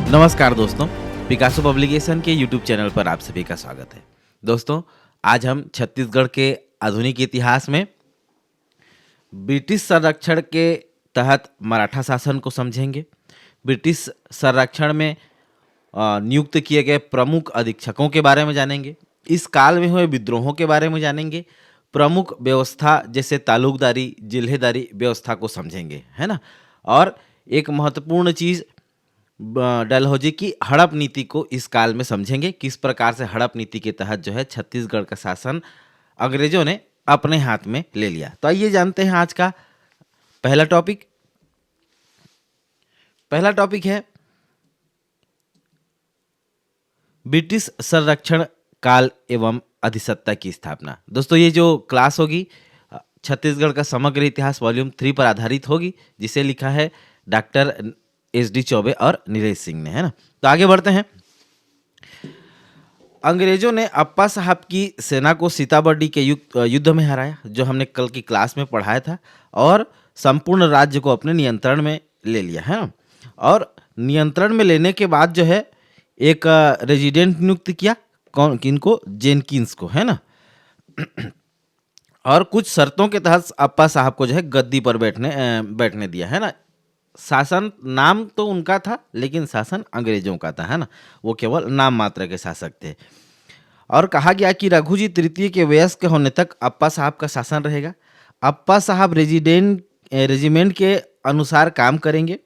नमस्कार दोस्तों, Picasso publication के यूट्यूब चैनल पर आप सभी का स्वागत है। दोस्तों, आज हम छत्तीसगढ़ के आधुनिक इतिहास में ब्रिटिश संरक्षण के तहत मराठा शासन को समझेंगे। ब्रिटिश संरक्षण में नियुक्त किए गए प्रमुख अधीक्षकों के बारे में जानेंगे। इस काल में हुए विद्रोहों के बारे में जानेंगे। प्रमुख व्यवस्था जैसे तालुकदारी, जिल्हेदारी व्यवस्था को समझेंगे, है ना। और एक महत्वपूर्ण चीज़ डलहौजी की हड़प नीति को इस काल में समझेंगे। किस प्रकार से हड़प नीति के तहत जो है छत्तीसगढ़ का शासन अंग्रेजों ने अपने हाथ में ले लिया। तो आइए जानते हैं आज का पहला टॉपिक। पहला टॉपिक है ब्रिटिश संरक्षण काल एवं अधिसत्ता की स्थापना। दोस्तों, ये जो क्लास होगी छत्तीसगढ़ का समग्र इतिहास वॉल्यूम 3 पर आधारित होगी, जिसे लिखा है डॉक्टर एस.डी. चौबे और नीरज सिंह ने, है ना। तो आगे बढ़ते हैं। अंग्रेजों ने अप्पा साहब की सेना को सीताबर्डी के युद्ध में हराया, जो हमने कल की क्लास में पढ़ाया था, और संपूर्ण राज्य को अपने नियंत्रण में ले लिया, है ना। और नियंत्रण में लेने के बाद जो है एक रेजिडेंट नियुक्त किया, किनको, जेनकिंस को, है ना। और कुछ शर्तों के तहत अप्पा साहब को जो है गद्दी पर बैठने दिया, है ना। शासन नाम तो उनका था, लेकिन शासन अंग्रेजों का था, है ना। वो केवल नाम मात्र के शासक थे। और कहा गया कि रघुजी तृतीय के वयस्क होने तक अप्पा साहब का शासन रहेगा। अप्पा साहब रेजिमेंट के अनुसार काम करेंगे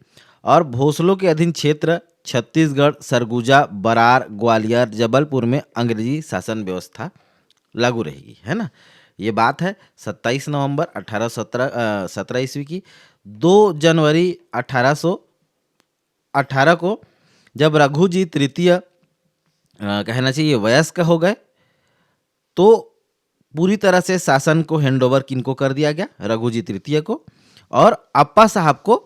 और भोसलों के अधीन क्षेत्र छत्तीसगढ़, सरगुजा, बरार, ग्वालियर, जबलपुर में अंग्रेजी शासन व्यवस्था लागू रहेगी, है ना। ये बात है 27 नवंबर 1817 ईस्वी की। 2 जनवरी 1818 को जब रघुजी तृतीय कहना चाहिए वयस्क हो गए, तो पूरी तरह से शासन को हैंडओवर किनको कर दिया गया, रघुजी तृतीय को। और अप्पा साहब को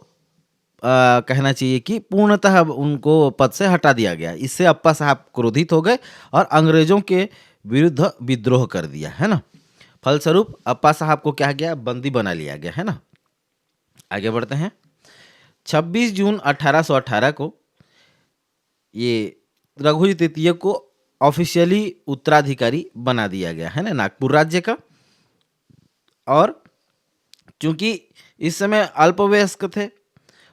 कहना चाहिए कि पूर्णतः उनको पद से हटा दिया गया। इससे अप्पा साहब क्रोधित हो गए और अंग्रेजों के विरुद्ध विद्रोह कर दिया, है ना। फलस्वरूप अप्पा साहब को क्या गया, बंदी बना लिया गया, है ना। आगे बढ़ते हैं। 26 जून 1818 को ये रघुजी तृतीय को ऑफिशियली उत्तराधिकारी बना दिया गया, है ना, नागपुर राज्य का। और चूंकि इस समय अल्पवयस्क थे,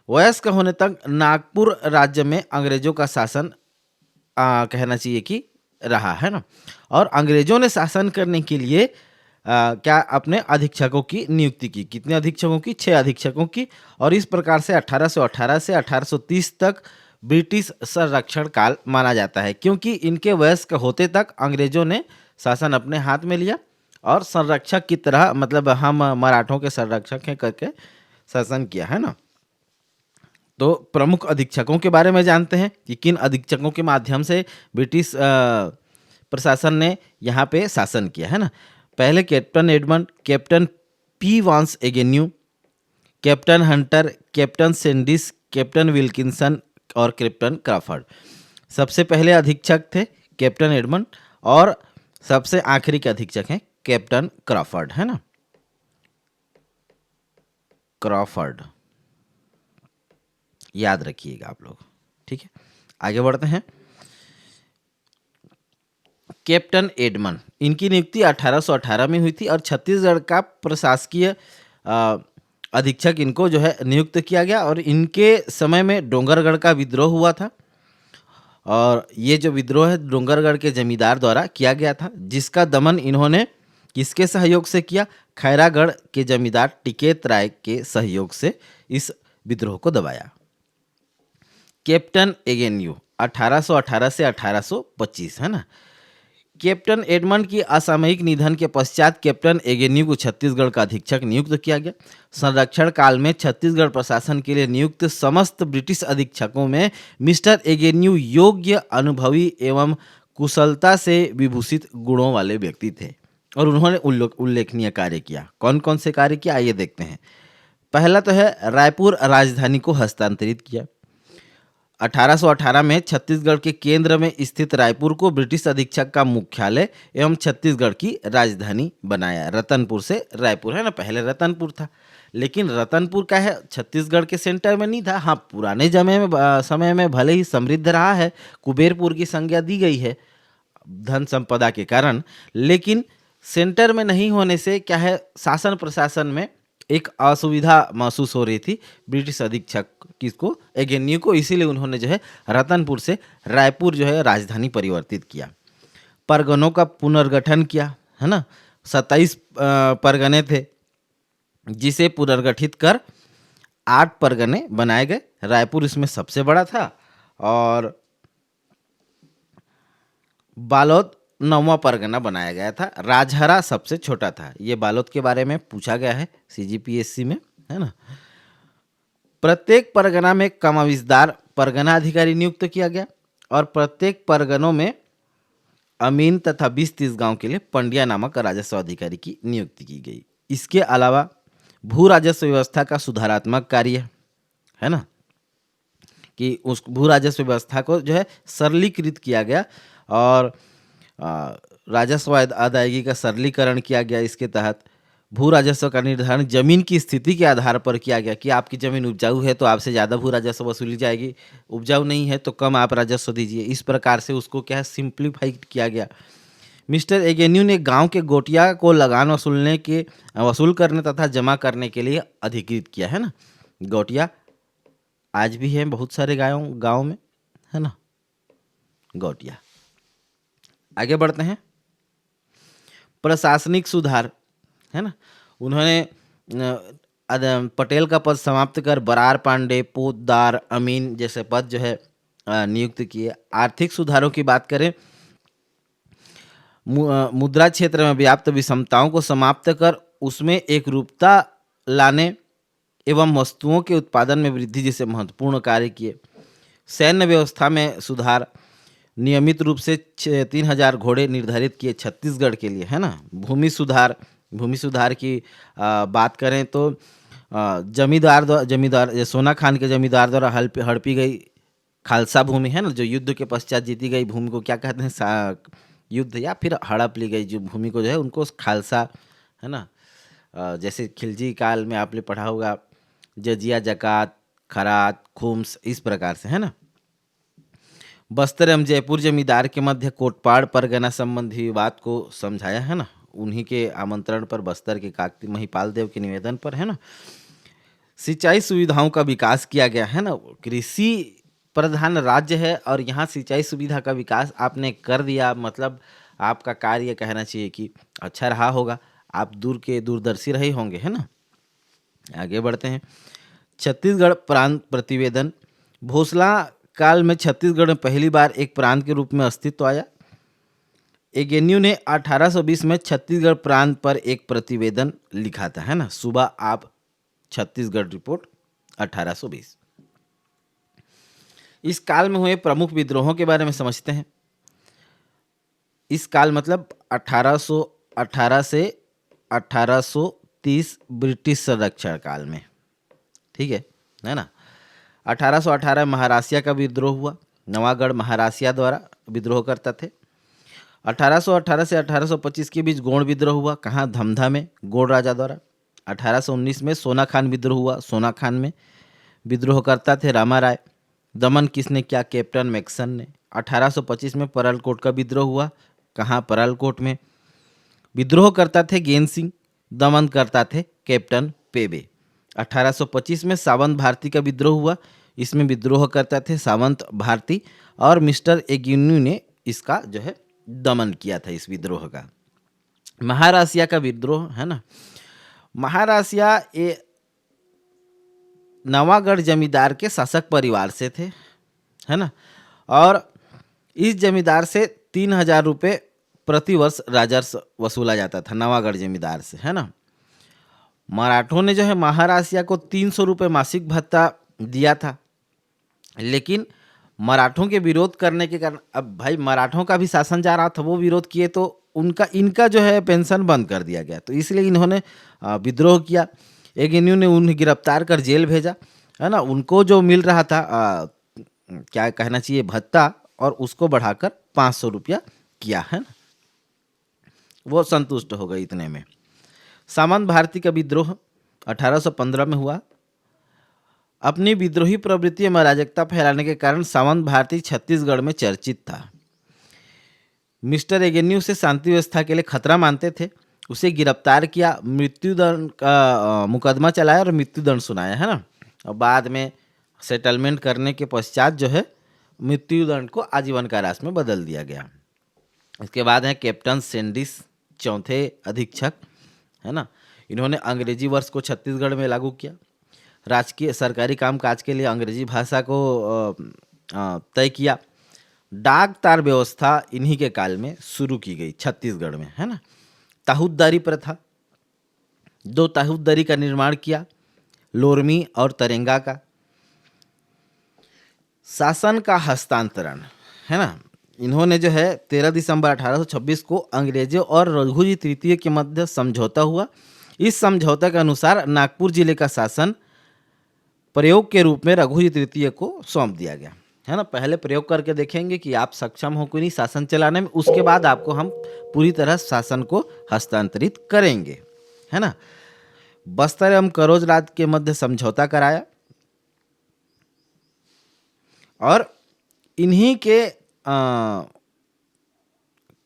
वयस्क होने तक नागपुर राज्य में अंग्रेजों का शासन कहना चाहिए कि रहा, है ना। और अंग्रेजों ने शासन करने के लिए क्या अपने अधीक्षकों की नियुक्ति की। कितने अधीक्षकों की? 6 अधीक्षकों की। और इस प्रकार से 1818 से 1830 तक ब्रिटिश संरक्षण काल माना जाता है, क्योंकि इनके वयस्क होते तक अंग्रेजों ने शासन अपने हाथ में लिया और संरक्षक की तरह, मतलब हम मराठों के संरक्षक हैं करके शासन किया, है ना। तो प्रमुख अधीक्षकों के बारे में जानते हैं कि किन अधीक्षकों के माध्यम से ब्रिटिश प्रशासन ने यहाँ पे शासन किया, है ना। पहले captain Edmund, captain P Vans Agnew, captain Hunter, captain Sandys, captain Wilkinson और कैप्टन क्रॉफर्ड। सबसे पहले अधीक्षक थे कैप्टन एडमंड और सबसे आखिरी के अधीक्षक हैं कैप्टन क्रॉफर्ड, है ना। क्रॉफर्ड याद रखिएगा आप लोग, ठीक है। आगे बढ़ते हैं। कैप्टन एडमंड, इनकी नियुक्ति 1818 में हुई थी और छत्तीसगढ़ का प्रशासकीय अधीक्षक इनको जो है नियुक्त किया गया। और इनके समय में डोंगरगढ़ का विद्रोह हुआ था, और ये जो विद्रोह है डोंगरगढ़ के जमींदार द्वारा किया गया था, जिसका दमन इन्होंने किसके सहयोग से किया? खैरागढ़ के जमींदार टिकेत राय के सहयोग से इस विद्रोह को दबाया। कैप्टन एगेन्यू 1818 से 1825, है ना। कैप्टन एडमंड की असामयिक निधन के पश्चात कैप्टन एगेन्यू को छत्तीसगढ़ का अधीक्षक नियुक्त किया गया। संरक्षण काल में छत्तीसगढ़ प्रशासन के लिए नियुक्त समस्त ब्रिटिश अधीक्षकों में मिस्टर एगेन्यू योग्य, अनुभवी एवं कुशलता से विभूषित गुणों वाले व्यक्ति थे और उन्होंने उल्लेखनीय कार्य किया। कौन कौन से कार्य किया, आइए देखते हैं। पहला तो है रायपुर राजधानी को हस्तांतरित किया। 1818 में छत्तीसगढ़ के केंद्र में स्थित रायपुर को ब्रिटिश अधीक्षक का मुख्यालय एवं छत्तीसगढ़ की राजधानी बनाया। रतनपुर से रायपुर, है ना, पहले रतनपुर था, लेकिन रतनपुर का है छत्तीसगढ़ के सेंटर में नहीं था। हाँ, पुराने समय में भले ही समृद्ध रहा है, कुबेरपुर की संज्ञा दी गई है धन संपदा के कारण, लेकिन सेंटर में नहीं होने से क्या है, शासन प्रशासन में एक असुविधा महसूस हो रही थी ब्रिटिश अधीक्षक किसको, एगेन्यू को। इसीलिए उन्होंने जो है रतनपुर से रायपुर जो है राजधानी परिवर्तित किया। परगनों का पुनर्गठन किया, है ना, 27 परगने थे जिसे पुनर्गठित कर 8 परगने बनाए गए। रायपुर इसमें सबसे बड़ा था और बालोद 9वां परगना बनाया गया था। राजहरा सबसे छोटा था। ये बालोद के बारे में पूछा गया है CGPSC में, है ना। प्रत्येक परगना में कमाविजदार परगना अधिकारी नियुक्त किया गया और प्रत्येक परगनों में अमीन तथा 20-30 गांव के लिए पंड्या नामक राजस्व अधिकारी की नियुक्ति की गई। इसके अलावा भू राजस्व व्यवस्था का सुधारात्मक कार्य, है ना, कि उस भू राजस्व व्यवस्था को जो है सरलीकृत किया गया और राजस्व अदायगी का सरलीकरण किया गया। इसके तहत भू राजस्व का निर्धारण जमीन की स्थिति के आधार पर किया गया कि आपकी जमीन उपजाऊ है तो आपसे ज़्यादा भू राजस्व वसूली जाएगी, उपजाऊ नहीं है तो कम आप राजस्व दीजिए। इस प्रकार से उसको क्या है, सिंप्लीफाइड किया गया। मिस्टर एगेन्यू ने गांव के गोटिया को लगान वसूल करने तथा जमा करने के लिए अधिकृत किया, है ना। गोटिया आज भी हैं बहुत सारे गाँव में, है ना, गोटिया। आगे बढ़ते हैं। प्रशासनिक सुधार, है ना, उन्होंने पटेल का पद समाप्त कर बरार पांडे, पोतदार, अमीन जैसे पद जो है नियुक्त किए। आर्थिक सुधारों की बात करें, मुद्रा क्षेत्र में व्याप्त विषमताओं को समाप्त कर उसमें एक रूपता लाने एवं वस्तुओं के उत्पादन में वृद्धि जैसे महत्वपूर्ण कार्य किए। सैन्य व्यवस्था में सुधार, नियमित रूप से 3000 घोड़े निर्धारित किए छत्तीसगढ़ के लिए, है ना। भूमि सुधार की बात करें तो जमींदार सोना खान के जमींदार द्वारा हड़पी गई खालसा भूमि, है ना, जो युद्ध के पश्चात जीती गई भूमि को क्या कहते हैं, युद्ध या फिर हड़प ली गई जो भूमि को जो है उनको खालसा, है ना। जैसे खिलजी काल में आपने पढ़ा होगा जजिया, जकात, खरात, खुम्स, इस प्रकार से, है ना। बस्तर एवं जयपुर जमींदार के मध्य कोटपाड़ परगना संबंधी विवाद को समझाया, है ना, उन्हीं के आमंत्रण पर, बस्तर के काकती महिपाल देव के निवेदन पर, है ना। सिंचाई सुविधाओं का विकास किया गया, है ना। कृषि प्रधान राज्य है और यहाँ सिंचाई सुविधा का विकास आपने कर दिया, मतलब आपका कार्य कहना चाहिए कि अच्छा रहा होगा, आप दूरदर्शी रहे होंगे, है ना। आगे बढ़ते हैं। छत्तीसगढ़ प्रांत प्रतिवेदन, भोसला काल में छत्तीसगढ़ में पहली बार एक प्रांत के रूप में अस्तित्व आया। एगेन्यू ने 1820 में छत्तीसगढ़ प्रांत पर एक प्रतिवेदन लिखा था, है ना। सुबह आप छत्तीसगढ़ रिपोर्ट 1820। इस काल में हुए प्रमुख विद्रोहों के बारे में समझते हैं। इस काल मतलब 1818 से 1830 ब्रिटिश संरक्षण काल में, ठीक है ना। 1818 महारासिया का विद्रोह हुआ। नवागढ़ महारासिया द्वारा विद्रोह करता थे। 1818 से 1825 के बीच गोंड विद्रोह हुआ। कहाँ? धमधा में, गोंड राजा द्वारा। 1819 में सोना खान विद्रोह हुआ। सोना खान में विद्रोह करता थे रामा राय। दमन किसने किया? कैप्टन मैक्सन ने। 1825 में परलकोट का विद्रोह हुआ। कहाँ? परलकोट में। विद्रोह करता थे गेंद सिंह, दमन करता थे कैप्टन पेबे। 1825 में सावंत भारती का विद्रोह हुआ। इसमें विद्रोह करता थे सावंत भारती और मिस्टर एगेन्यू ने इसका जो है दमन किया था, इस विद्रोह का। महारासिया का विद्रोह, है ना। महारासिया ये नवागढ़ जमींदार के शासक परिवार से थे, है ना। और इस जमींदार से 3000 रुपये प्रति वर्ष राजस्व वसूला जाता था, नवागढ़ जमींदार से, है ना। मराठों ने जो है महारासिया को 300 रुपये मासिक भत्ता दिया था, लेकिन मराठों के विरोध करने के कारण, अब भाई मराठों का भी शासन जा रहा था, वो विरोध किए तो इनका जो है पेंशन बंद कर दिया गया, तो इसलिए इन्होंने विद्रोह किया। एगेन्यू ने उन्हें गिरफ्तार कर जेल भेजा, है ना। उनको जो मिल रहा था क्या कहना चाहिए भत्ता, और उसको बढ़ाकर 500 रुपया किया, है ना। वो संतुष्ट हो गए इतने में। सामंत भारती का विद्रोह 1815 में हुआ। अपनी विद्रोही प्रवृत्ति में अराजकता फैलाने के कारण सामंत भारती छत्तीसगढ़ में चर्चित था। मिस्टर एगेन्यू से शांति व्यवस्था के लिए खतरा मानते थे, उसे गिरफ्तार किया, मृत्युदंड का मुकदमा चलाया और मृत्युदंड सुनाया, है ना। और बाद में सेटलमेंट करने के पश्चात जो है मृत्युदंड को आजीवन कारावास में बदल दिया गया। इसके बाद हैं कैप्टन सेंडिस, चौथे अधीक्षक, है ना। इन्होंने अंग्रेजी वर्ष को छत्तीसगढ़ में लागू किया। राजकीय सरकारी कामकाज के लिए अंग्रेजी भाषा को तय किया। डाक तार व्यवस्था इन्हीं के काल में शुरू की गई छत्तीसगढ़ में, है ना। ताहूददारी प्रथा, 2 ताहूददारी का निर्माण किया, लोरमी और तरेंगा का। शासन का हस्तांतरण, है ना। इन्होंने जो है 13 दिसंबर 1826 को अंग्रेजों और रघुजी तृतीय के मध्य समझौता हुआ। इस समझौते के अनुसार नागपुर जिले का शासन प्रयोग के रूप में रघुजी तृतीय को सौंप दिया गया, है ना। पहले प्रयोग करके देखेंगे कि आप सक्षम हो कि नहीं शासन चलाने में, उसके बाद आपको हम पूरी तरह शासन को हस्तांतरित करेंगे, है ना। बस्तर एवं करोज राज्य के मध्य समझौता कराया और इन्हीं के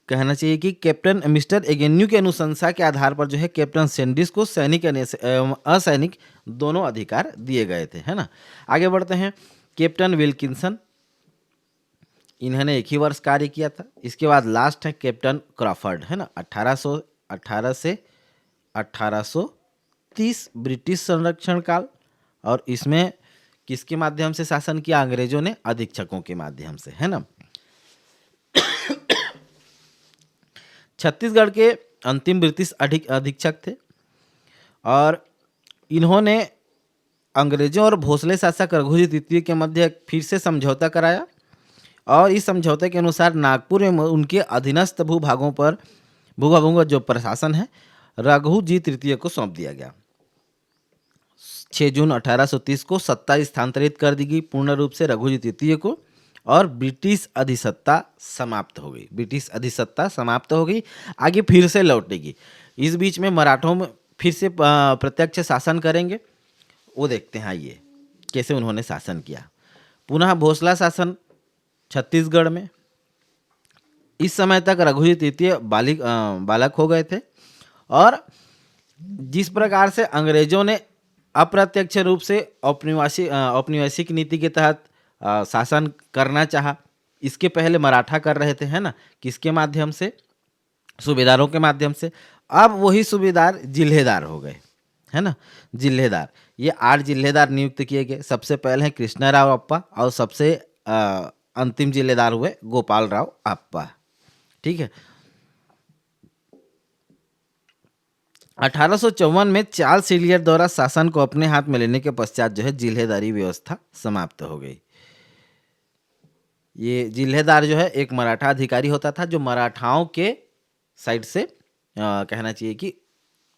कहना चाहिए कि कैप्टन मिस्टर एगेन्यू की अनुशंसा के आधार पर जो है कैप्टन सेंडिस को सैनिक एवं असैनिक दोनों अधिकार दिए गए थे, है ना। आगे बढ़ते हैं। कैप्टन विल्किंसन, इन्होंने 1 ही वर्ष कार्य किया था। इसके बाद लास्ट है कैप्टन क्रॉफर्ड, है ना। 1818 से 1830 ब्रिटिश संरक्षण काल, और इसमें किसके माध्यम से शासन किया? अंग्रेजों ने अधीक्षकों के माध्यम से, है ना। छत्तीसगढ़ के अंतिम ब्रिटिश अधीक्षक थे और इन्होंने अंग्रेजों और भोसले शासक रघुजी तृतीय के मध्य फिर से समझौता कराया और इस समझौते के अनुसार नागपुर में उनके अधीनस्थ भूभागों का जो प्रशासन है रघुजी तृतीय को सौंप दिया गया। 6 जून 1830 को सत्ता स्थानांतरित कर दी गई पूर्ण रूप से रघुजी तृतीय को और ब्रिटिश अधिसत्ता समाप्त हो गई। आगे फिर से लौटेगी। इस बीच में मराठों में फिर से प्रत्यक्ष शासन करेंगे, वो देखते हैं आइए कैसे उन्होंने शासन किया। पुनः भोसला शासन छत्तीसगढ़ में। इस समय तक रघुजी तृतीय बालक हो गए थे और जिस प्रकार से अंग्रेजों ने अप्रत्यक्ष रूप से औपनिवेशिक नीति के तहत शासन करना चाहा, इसके पहले मराठा कर रहे थे, है ना, किसके माध्यम से? सूबेदारों के माध्यम से। अब वही सूबेदार जिल्हेदार हो गए, है ना, जिल्हेदार। ये 8 जिल्हेदार नियुक्त किए गए। सबसे पहले हैं कृष्णराव अप्पा और सबसे अंतिम जिल्हेदार हुए गोपाल राव अप्पा, ठीक है। 1854 में चार्ल्स हिलियर द्वारा शासन को अपने हाथ में लेने के पश्चात जो है जिल्हेदारी व्यवस्था समाप्त हो गई। ये जिल्हेदार जो है एक मराठा अधिकारी होता था जो मराठाओं के साइड से कहना चाहिए कि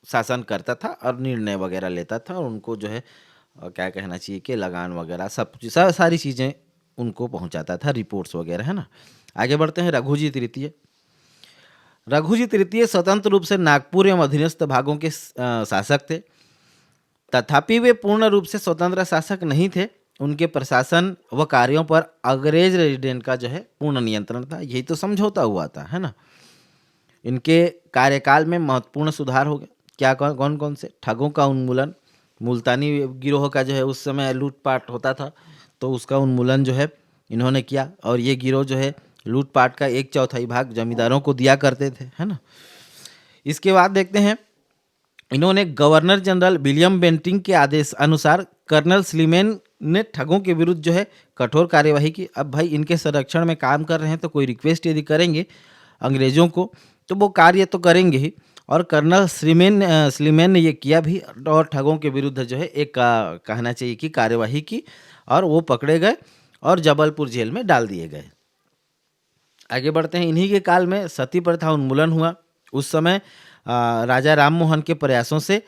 शासन करता था और निर्णय वगैरह लेता था और उनको जो है क्या कहना चाहिए कि लगान वगैरह सारी चीज़ें उनको पहुंचाता था, रिपोर्ट्स वगैरह, है ना। आगे बढ़ते हैं। रघुजी तृतीय स्वतंत्र रूप से नागपुर एवं अधीनस्थ भागों के शासक थे, तथापि वे पूर्ण रूप से स्वतंत्र शासक नहीं थे। उनके प्रशासन व कार्यों पर अंग्रेज रेजिडेंट का जो है पूर्ण नियंत्रण था। यही तो समझौता हुआ था, है ना। इनके कार्यकाल में महत्वपूर्ण सुधार हो गए। क्या कौन कौन से? ठगों का उन्मूलन, मुल्तानी गिरोह का जो है उस समय लूटपाट होता था तो उसका उन्मूलन जो है इन्होंने किया और ये गिरोह जो है लूटपाट का 1/4 भाग जमींदारों को दिया करते थे, है ना। इसके बाद देखते हैं इन्होंने गवर्नर जनरल विलियम बेंटिंग के आदेश अनुसार कर्नल स्लीमेन ने ठगों के विरुद्ध जो है कठोर कार्यवाही की। अब भाई इनके संरक्षण में काम कर रहे हैं तो कोई रिक्वेस्ट यदि करेंगे अंग्रेजों को तो वो कार्य तो करेंगे ही, और कर्नल स्लीमेन ने ये किया भी और ठगों के विरुद्ध जो है एक कहना चाहिए कि कार्यवाही की और वो पकड़े गए और जबलपुर जेल में डाल दिए गए। आगे बढ़ते हैं। इन्हीं के काल में सती प्रथा उन्मूलन हुआ। उस समय राजा राम मोहन के प्रयासों से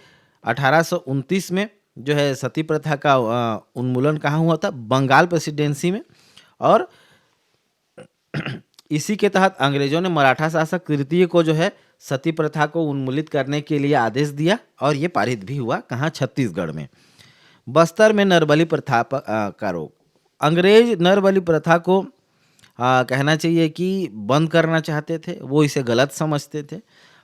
1829 में जो है सती प्रथा का उन्मूलन कहाँ हुआ था? बंगाल प्रेसिडेंसी में। और इसी के तहत अंग्रेजों ने मराठा शासक तृतीय को जो है सती प्रथा को उन्मूलित करने के लिए आदेश दिया और ये पारित भी हुआ। कहाँ? छत्तीसगढ़ में। बस्तर में नरबली प्रथा का रोक। अंग्रेज नरबली प्रथा को कहना चाहिए कि बंद करना चाहते थे, वो इसे गलत समझते थे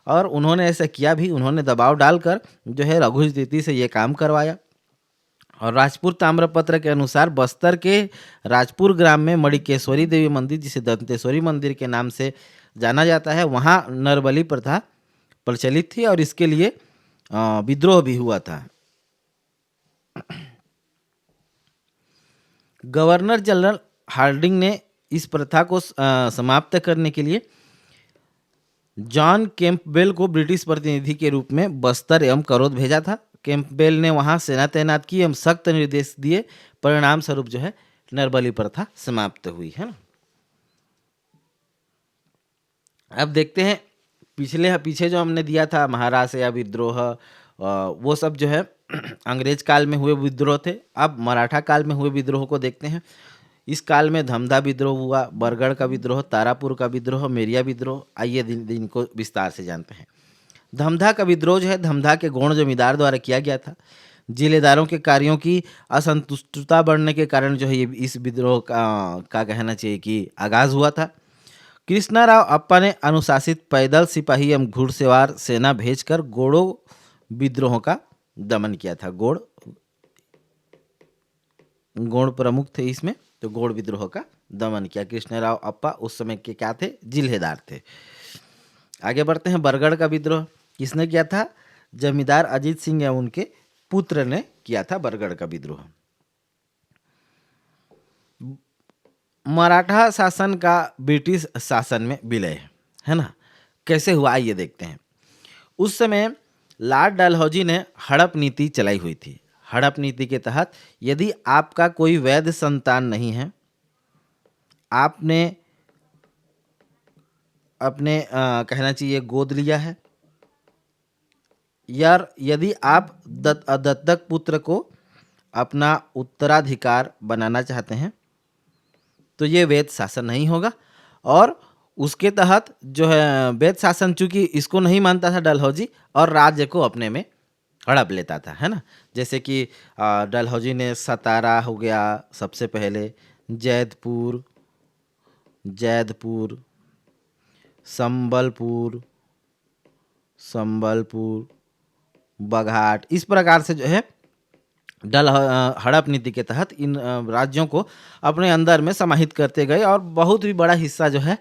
और उन्होंने ऐसा किया भी। उन्होंने दबाव डालकर जो है रघुजी तृतीय से ये काम करवाया। और राजपुर ताम्रपत्र के अनुसार बस्तर के राजपुर ग्राम में मणिकेश्वरी देवी मंदिर, जिसे दंतेश्वरी मंदिर के नाम से जाना जाता है, वहाँ नरबली प्रथा प्रचलित थी और इसके लिए विद्रोह भी हुआ था। गवर्नर जनरल हार्डिंग ने इस प्रथा को समाप्त करने के लिए जॉन कैंपबेल को ब्रिटिश प्रतिनिधि के रूप में बस्तर एवं करौद भेजा था। कैंपबेल ने वहां सेना तैनात की एवं सख्त निर्देश दिए। परिणाम स्वरूप जो है नरबली प्रथा समाप्त हुई है ना। अब देखते हैं पीछे जो हमने दिया था महाराष्ट्र या विद्रोह, वो सब जो है अंग्रेज काल में हुए विद्रोह थे। अब मराठा काल में हुए विद्रोह को देखते हैं। इस काल में धमधा विद्रोह हुआ, बरगढ़ का विद्रोह, तारापुर का विद्रोह, मेरिया विद्रोह। आइए दिन को विस्तार से जानते हैं। धमधा का विद्रोह जो है धमधा के गौड़ जमींदार द्वारा किया गया था। जिलेदारों के कार्यों की असंतुष्टता बढ़ने के कारण जो है ये इस विद्रोह का कहना चाहिए कि आगाज हुआ था। कृष्णाराव अप्पा ने अनुशासित पैदल सिपाही एवं घुड़सवार सेना भेजकर गोड़ों विद्रोह का दमन किया था। गोड़ प्रमुख थे इसमें, तो गोड़ विद्रोह का दमन किया। कृष्णराव अप्पा उस समय के क्या थे? जिलेदार थे। आगे बढ़ते हैं। बरगढ़ का विद्रोह किसने किया था? जमींदार अजीत सिंह या उनके पुत्र ने किया था बरगढ़ का विद्रोह। मराठा शासन का ब्रिटिश शासन में विलय है ना, कैसे हुआ आइए देखते हैं। उस समय लॉर्ड डलहौजी ने हड़प नीति चलाई हुई थी। हड़प नीति के तहत यदि आपका कोई वैध संतान नहीं है, आपने अपने कहना चाहिए गोद लिया है, या यदि आप दत्तक पुत्र को अपना उत्तराधिकार बनाना चाहते हैं तो ये वैध शासन नहीं होगा। और उसके तहत जो है वैध शासन, चूंकि इसको नहीं मानता था डलहौजी, और राज्य को अपने में हड़प लेता था, है ना। जैसे कि डलहौजी ने सतारा हो गया सबसे पहले, जैदपुर, संबलपुर, बघाट, इस प्रकार से जो है हड़प नीति के तहत इन राज्यों को अपने अंदर में समाहित करते गए और बहुत ही बड़ा हिस्सा जो है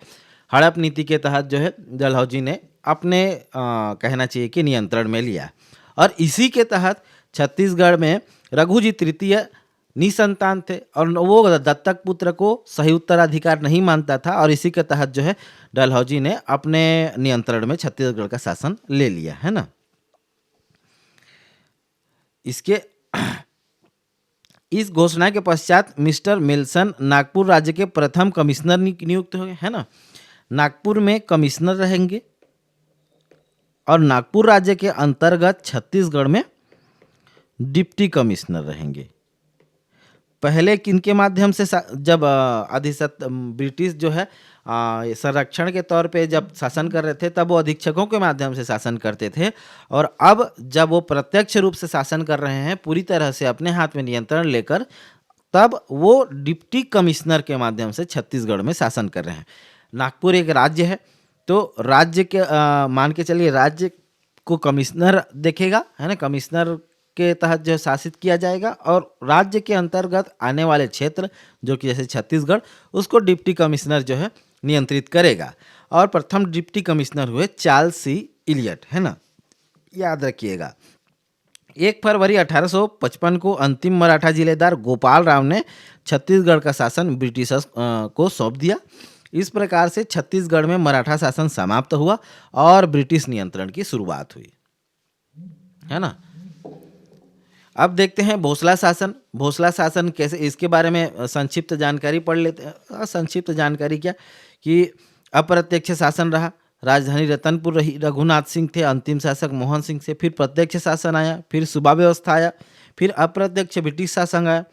हड़प नीति के तहत जो है डलहौजी ने अपने कहना चाहिए कि नियंत्रण में लिया। और इसी के तहत छत्तीसगढ़ में रघुजी तृतीय निसंतान थे और वो दत्तक पुत्र को सही उत्तराधिकार नहीं मानता था, और इसी के तहत जो है डलहौजी ने अपने नियंत्रण में छत्तीसगढ़ का शासन ले लिया, है ना। इस घोषणा के पश्चात मिस्टर मिल्सन नागपुर राज्य के प्रथम कमिश्नर नियुक्त हो गए, है ना। नागपुर में कमिश्नर रहेंगे और नागपुर राज्य के अंतर्गत छत्तीसगढ़ में डिप्टी कमिश्नर रहेंगे। पहले किनके माध्यम से जब ब्रिटिश जो है संरक्षण के तौर पे जब शासन कर रहे थे तब वो अधीक्षकों के माध्यम से शासन करते थे, और अब जब वो प्रत्यक्ष रूप से शासन कर रहे हैं पूरी तरह से अपने हाथ में नियंत्रण लेकर, तब वो डिप्टी कमिश्नर के माध्यम से छत्तीसगढ़ में शासन कर रहे हैं। नागपुर एक राज्य है, तो राज्य के मान के चलिए राज्य को कमिश्नर देखेगा, है ना। कमिश्नर के तहत जो शासित किया जाएगा, और राज्य के अंतर्गत आने वाले क्षेत्र जो कि जैसे छत्तीसगढ़, उसको डिप्टी कमिश्नर जो है नियंत्रित करेगा। और प्रथम डिप्टी कमिश्नर हुए चार्ल्स सी इलियट, है ना, याद रखिएगा। 1 फरवरी 1855 को अंतिम मराठा जिलेदार गोपाल राव ने छत्तीसगढ़ का शासन ब्रिटिशर्स को सौंप दिया। इस प्रकार से छत्तीसगढ़ में मराठा शासन समाप्त हुआ और ब्रिटिश नियंत्रण की शुरुआत हुई, है ना। अब देखते हैं भोसला शासन। भोसला शासन कैसे, इसके बारे में संक्षिप्त जानकारी पढ़ लेते हैं। संक्षिप्त जानकारी क्या कि अप्रत्यक्ष शासन रहा, राजधानी रतनपुर रही, रघुनाथ सिंह थे अंतिम शासक मोहन सिंह से, फिर प्रत्यक्ष शासन आया, फिर सूबा व्यवस्था आया, फिर अप्रत्यक्ष ब्रिटिश शासन आया,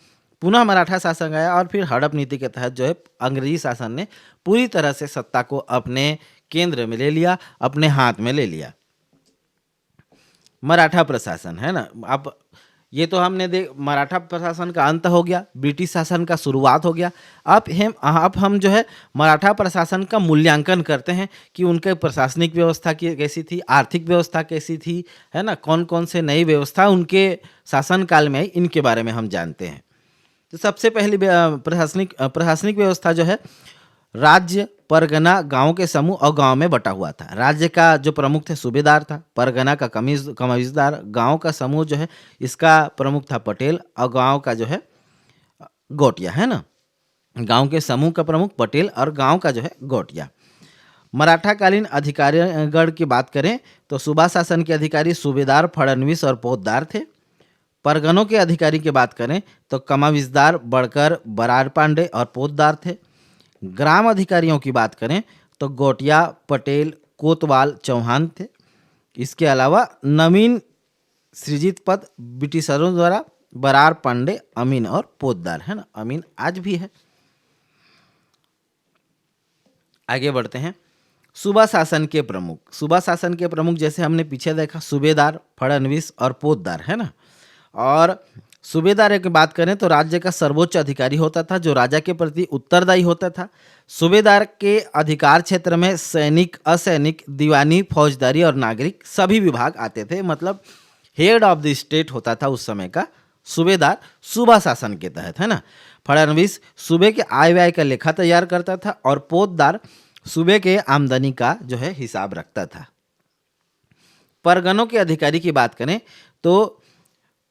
पुनः मराठा शासन आया और फिर हड़प नीति के तहत जो है अंग्रेजी शासन ने पूरी तरह से सत्ता को अपने केंद्र में ले लिया, अपने हाथ में ले लिया। मराठा प्रशासन है ना, अब ये तो हमने मराठा प्रशासन का अंत हो गया, ब्रिटिश शासन का शुरुआत हो गया। अब हम जो है मराठा प्रशासन का मूल्यांकन करते हैं कि उनके प्रशासनिक व्यवस्था की कैसी थी, आर्थिक व्यवस्था कैसी थी, है ना, कौन कौन से नई व्यवस्था उनके शासनकाल में आई, इनके बारे में हम जानते हैं। तो सबसे पहली प्रशासनिक व्यवस्था जो है, राज्य, परगना, गांव के समूह और गांव में बटा हुआ था। राज्य का जो प्रमुख थे सूबेदार था, परगना का कमीजदार, गांव का समूह जो है इसका प्रमुख था पटेल और गांव का जो है गोटिया, है ना। गांव के समूह का प्रमुख पटेल और गांव का जो है गोटिया। मराठाकालीन अधिकारीगण की बात करें तो सूबा शासन के अधिकारी सूबेदार, फडणवीस और पोतदार थे। परगनों के अधिकारी की बात करें तो कमाविजदार, बड़कर, बरार पांडे और पोतदार थे। ग्राम अधिकारियों की बात करें तो गोटिया, पटेल, कोतवाल, चौहान थे। इसके अलावा नवीन सृजित पद ब्रिटिशरों द्वारा बरार, पांडे, अमीन और पोतदार, है ना। अमीन आज भी है। आगे बढ़ते हैं। सूबा शासन के प्रमुख जैसे हमने पीछे देखा, सूबेदार, फडणवीस और पोतदार, है ना। और सूबेदार की बात करें तो राज्य का सर्वोच्च अधिकारी होता था जो राजा के प्रति उत्तरदायी होता था। सूबेदार के अधिकार क्षेत्र में सैनिक, असैनिक, दीवानी, फौजदारी और नागरिक सभी विभाग आते थे। मतलब हेड ऑफ द स्टेट होता था उस समय का सूबेदार, सूबा शासन के तहत, है ना। फडणवीस सूबे के आय व्यय का लेखा तैयार करता था और पोतदार सूबे के आमदनी का जो है हिसाब रखता था। परगनों के अधिकारी की बात करें तो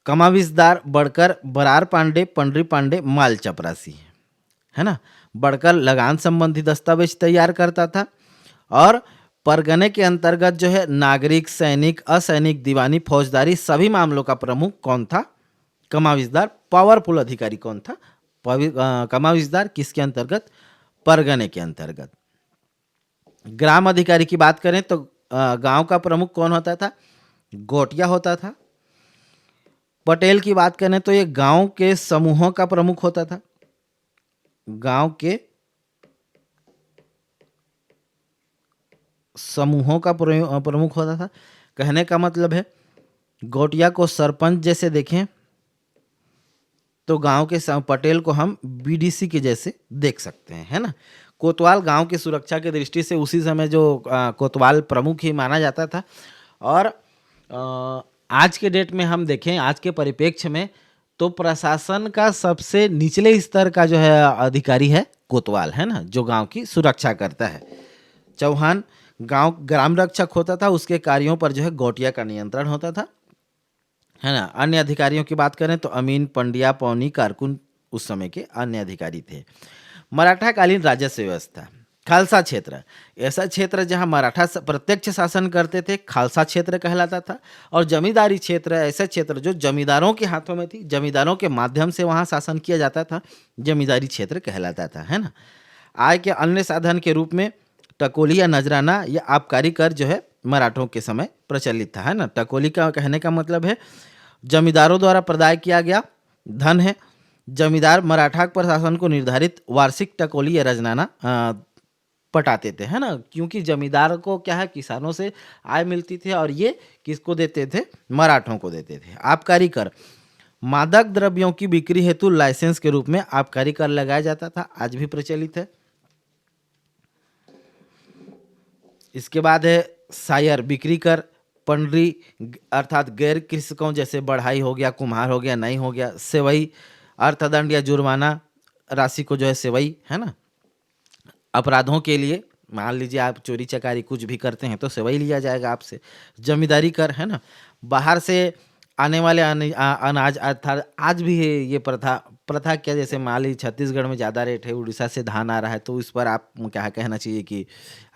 कमाविजदार, बड़कर, बरार पांडे, पंडरी पांडे, माल चपरासी, है ना। बड़कर लगान संबंधी दस्तावेज तैयार करता था और परगने के अंतर्गत जो है नागरिक, सैनिक, असैनिक, दीवानी, फौजदारी सभी मामलों का प्रमुख कौन था? कमाविजदार। पावरफुल अधिकारी कौन था? कमाविजदार। किसके अंतर्गत? परगने के अंतर्गत। ग्राम अधिकारी की बात करें तो गांव का प्रमुख कौन होता था? गोटिया होता था। पटेल की बात करें तो ये गांव के समूहों का प्रमुख होता था। गांव के समूहों का प्रमुख होता था। कहने का मतलब है गोटिया को सरपंच जैसे देखें तो गांव के पटेल को हम बीडीसी के जैसे देख सकते हैं, है ना। कोतवाल गांव की सुरक्षा की दृष्टि से उसी समय जो कोतवाल प्रमुख ही माना जाता था। और आज के डेट में हम देखें, आज के परिप्रेक्ष्य में, तो प्रशासन का सबसे निचले स्तर का जो है अधिकारी है कोतवाल, है ना, जो गांव की सुरक्षा करता है। चौहान ग्राम रक्षक होता था, उसके कार्यों पर जो है गोटिया का नियंत्रण होता था, है ना। अन्य अधिकारियों की बात करें तो अमीन, पंड्या, पौनी, कारकुन उस समय के अन्य अधिकारी थे। मराठाकालीन राजस्व व्यवस्था। खालसा क्षेत्र, ऐसा क्षेत्र जहां मराठा प्रत्यक्ष शासन करते थे, खालसा क्षेत्र कहलाता था। और जमींदारी क्षेत्र, ऐसा क्षेत्र जो जमींदारों के हाथों में थी, जमींदारों के माध्यम से वहां शासन किया जाता था, जमींदारी क्षेत्र कहलाता था, है ना। आय के अन्य साधन के रूप में टकोली या नजराना या आबकारी कर जो है मराठों के समय प्रचलित था, है ना। टकोली का कहने का मतलब है जमींदारों द्वारा प्रदाय किया गया धन है। जमींदार मराठा प्रशासन को निर्धारित वार्षिक टकोली या रजनाना पटाते थे, है ना, क्योंकि जमींदार को क्या है, किसानों से आय मिलती थी और ये किसको देते थे? मराठों को देते थे। आबकारी कर, मादक द्रव्यों की बिक्री हेतु लाइसेंस के रूप में आबकारी कर लगाया जाता था, आज भी प्रचलित है। इसके बाद है सायर, बिक्री कर, पंडरी अर्थात गैर कृषकों जैसे बढ़ाई हो गया, कुम्हार हो गया, नई हो गया, सेवई, अर्थदंड या जुर्माना राशि को जो है सेवई, है ना। अपराधों के लिए मान लीजिए आप चोरी चकारी कुछ भी करते हैं तो सेवई लिया जाएगा आपसे। जमींदारी कर, है ना, बाहर से आने वाले अनाज, अर्थात आज भी है ये प्रथा क्या, जैसे मान लीजिए छत्तीसगढ़ में ज़्यादा रेट है, उड़ीसा से धान आ रहा है तो इस पर आप क्या कहना चाहिए कि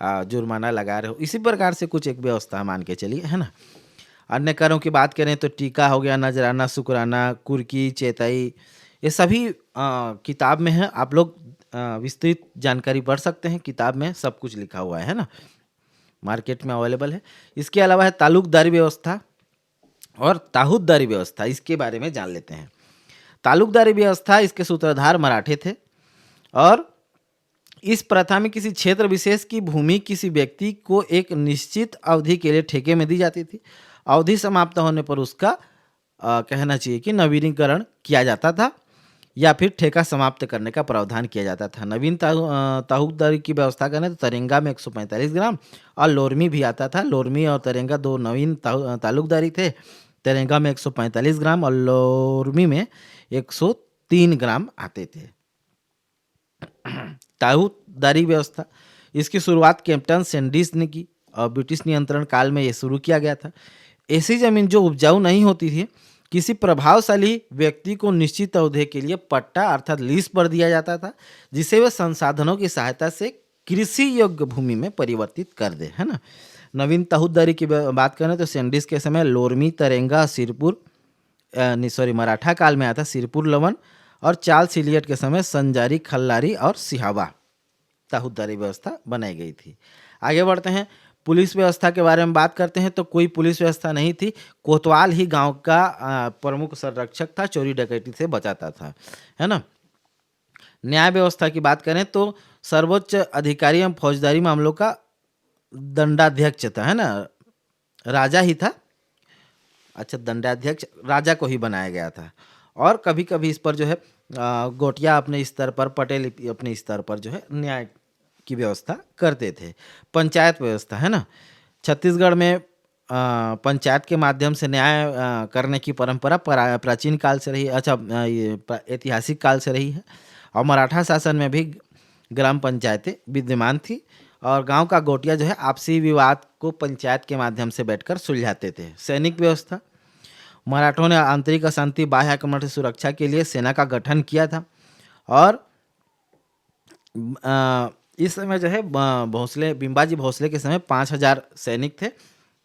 जुर्माना लगा रहे हो, इसी प्रकार से कुछ एक व्यवस्था मान के चलिए, है ना। अन्य करों की बात करें तो टीका हो गया, नजराना, शुक्राना, कुर्की, चेताई, ये सभी किताब में है। आप लोग विस्तृत जानकारी पढ़ सकते हैं, किताब में सब कुछ लिखा हुआ है ना, मार्केट में अवेलेबल है। इसके अलावा है तालुकदारी व्यवस्था और ताहूददारी व्यवस्था, इसके बारे में जान लेते हैं। तालुकदारी व्यवस्था, इसके सूत्रधार मराठे थे और इस प्रथा में किसी क्षेत्र विशेष की भूमि किसी व्यक्ति को एक निश्चित अवधि के लिए ठेके में दी जाती थी। अवधि समाप्त होने पर उसका कहना चाहिए कि नवीनीकरण किया जाता था या फिर ठेका समाप्त करने का प्रावधान किया जाता था। नवीन तालुकदारी की व्यवस्था करें तो तरेंगा में 145 ग्राम और लोरमी भी आता था। लोरमी और तरेंगा दो नवीन तालुकदारी थे। तरेंगा में 145 ग्राम और लोरमी में 103 ग्राम आते थे। तालुकदारी व्यवस्था, इसकी शुरुआत कैप्टन सैंडिस ने की और ब्रिटिश नियंत्रण काल में ये शुरू किया गया था। ऐसी जमीन जो उपजाऊ नहीं होती थी, किसी प्रभावशाली व्यक्ति को निश्चित अवधि के लिए पट्टा अर्थात लीज पर दिया जाता था, जिसे वे संसाधनों की सहायता से कृषि योग्य भूमि में परिवर्तित कर दे, है ना। नवीन तालुकदारी की बात करें तो सैंडिस के समय लोरमी, तरेंगा, सिरपुर मराठा काल में आया था सिरपुर लवन और चार्ल्स इलियट के समय संजारी, खल्लारी और सिहावा तालुकदारी व्यवस्था बनाई गई थी। आगे बढ़ते हैं, पुलिस व्यवस्था के बारे में बात करते हैं तो कोई पुलिस व्यवस्था नहीं थी। कोतवाल ही गांव का प्रमुख संरक्षक था, चोरी डकैती से बचाता था, है ना। न्याय व्यवस्था की बात करें तो सर्वोच्च अधिकारी एवं फौजदारी मामलों का दंडाध्यक्ष था, है ना, राजा ही था। अच्छा, दंडाध्यक्ष राजा को ही बनाया गया था और कभी कभी इस पर जो है गोटिया अपने स्तर पर, पटेल अपने स्तर पर जो है न्याय की व्यवस्था करते थे। पंचायत व्यवस्था, है ना, छत्तीसगढ़ में पंचायत के माध्यम से न्याय करने की परंपरा प्राचीन काल से रही, अच्छा ये ऐतिहासिक काल से रही है और मराठा शासन में भी ग्राम पंचायतें विद्यमान थी और गांव का गोटिया जो है आपसी विवाद को पंचायत के माध्यम से बैठकर सुलझाते थे। सैनिक व्यवस्था, मराठों ने आंतरिक अशांति, बाह्य आक्रमण से सुरक्षा के लिए सेना का गठन किया था और इस समय जो है बिंबाजी भोसले के समय 5000 सैनिक थे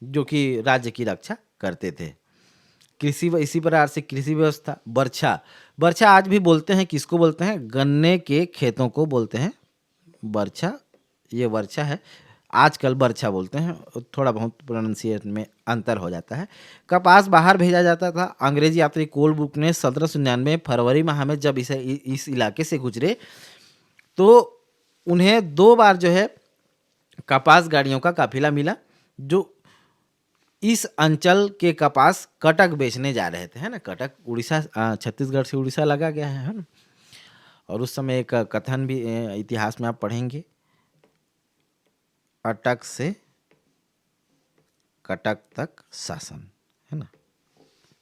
जो कि राज्य की रक्षा करते थे। कृषि, इसी प्रकार से कृषि व्यवस्था, बरछा आज भी बोलते हैं, किसको बोलते हैं, गन्ने के खेतों को बोलते हैं बरछा। ये वर्षा है, आजकल बरछा बोलते हैं, थोड़ा बहुत प्रोनाउंसिएशन में अंतर हो जाता है। कपास बाहर भेजा जाता था। अंग्रेजी यात्री कोल बुक ने 1799 फरवरी माह में जब इस इलाके से गुजरे तो उन्हें 2 बार जो है कपास गाड़ियों का काफिला मिला जो इस अंचल के कपास कटक बेचने जा रहे थे, है ना। कटक उड़ीसा, छत्तीसगढ़ से उड़ीसा लगा गया है ना। और उस समय एक कथन भी इतिहास में आप पढ़ेंगे, अटक से कटक तक शासन, है ना।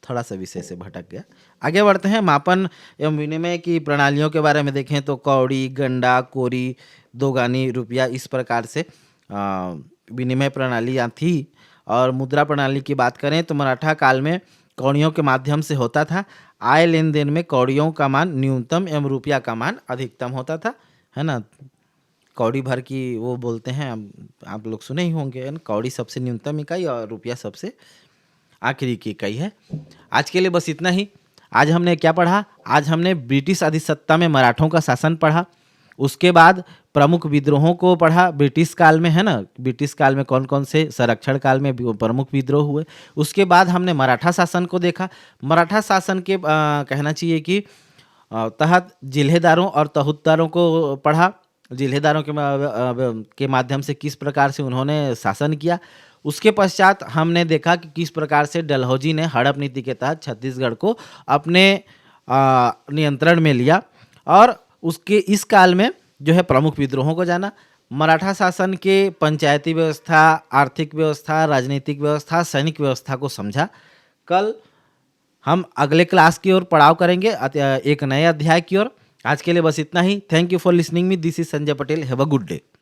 थोड़ा सा विषय से भटक गया। आगे बढ़ते हैं, मापन एवं विनिमय की प्रणालियों के बारे में देखें तो कौड़ी, गंडा, कोरी, दोगानी, रुपया, इस प्रकार से विनिमय प्रणालियाँ थी। और मुद्रा प्रणाली की बात करें तो मराठा काल में कौड़ियों के माध्यम से होता था। आय लेन देन में कौड़ियों का मान न्यूनतम एवं रुपया का मान अधिकतम होता था, है ना। कौड़ी भर की वो बोलते हैं, आप लोग सुने ही होंगे, है ना। कौड़ी सबसे न्यूनतम इकाई और रुपया सबसे आखिरी की इकाई है। आज के लिए बस इतना ही। आज हमने क्या पढ़ा? आज हमने ब्रिटिश अधिसत्ता में मराठों का शासन पढ़ा, उसके बाद प्रमुख विद्रोहों को पढ़ा ब्रिटिश काल में, है ना। ब्रिटिश काल में कौन कौन से, संरक्षण काल में प्रमुख विद्रोह हुए। उसके बाद हमने मराठा शासन को देखा। मराठा शासन के कहना चाहिए कि तहत जिलेदारों और तहूतदारों को पढ़ा। जिलेदारों के माध्यम से किस प्रकार से उन्होंने शासन किया। उसके पश्चात हमने देखा कि किस प्रकार से डलहौजी ने हड़प नीति के तहत छत्तीसगढ़ को अपने नियंत्रण में लिया। और उसके इस काल में जो है प्रमुख विद्रोहों को जाना। मराठा शासन के पंचायती व्यवस्था, आर्थिक व्यवस्था, राजनीतिक व्यवस्था, सैनिक व्यवस्था को समझा। कल हम अगले क्लास की ओर पड़ाव करेंगे, एक नए अध्याय की ओर। आज के लिए बस इतना ही। Thank you for listening me, this is Sanjay Patel. Have a good day.